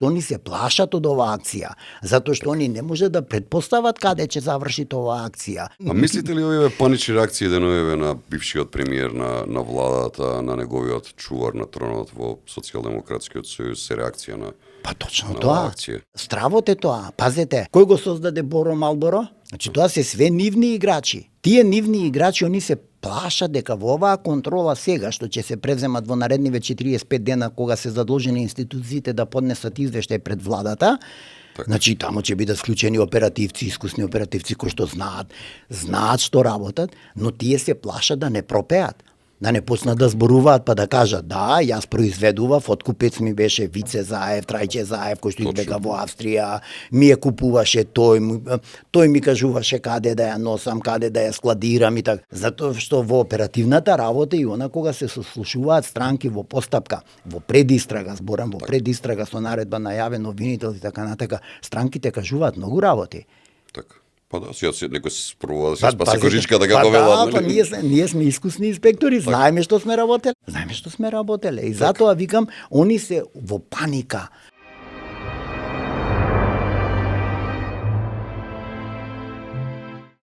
Они се плашат од оваа акција, затоа што они не може да предпостават каде ќе заврши оваа акција. А мислите ли овие панични реакции деновиве на бившиот премиер на владата, на неговиот чувар на тронот во Социјалдемократскиот сојуз се реакција на Па точно на тоа. акција? Стравот е тоа. Пазете, кој го создаде Боро Малборо? Значи тоа се све нивни играчи. Тие нивни играчи они се плашат дека во оваа контрола сега што ќе се преземат во наредниве 45 дена кога се задолжени институциите да поднесат извештај пред владата, значи таму ќе бидат вклучени оперативци, искусни оперативци кои што знаат што работат, но тие се плашат да не пропеат. Да не почнат да зборуваат па да кажат да, јас произведував, откупец ми беше Вице Заев, Трајче Заев, кој што избега во Австрија, ми ја купуваше тој ми кажуваше каде да ја носам, каде да ја складирам и така. Затоа што во оперативната работа и она кога се сослушуваат странки во постапка, во предистрага, зборам во предистрага со наредба на јавен обвинител и така натака, странките кажуваат многу работи. Така. Па да, сега некој се спробува да се спаси кожичка да го велат. Па ние сме искусни инспектори, знаеме што сме работеле. И затоа викам, они се во паника.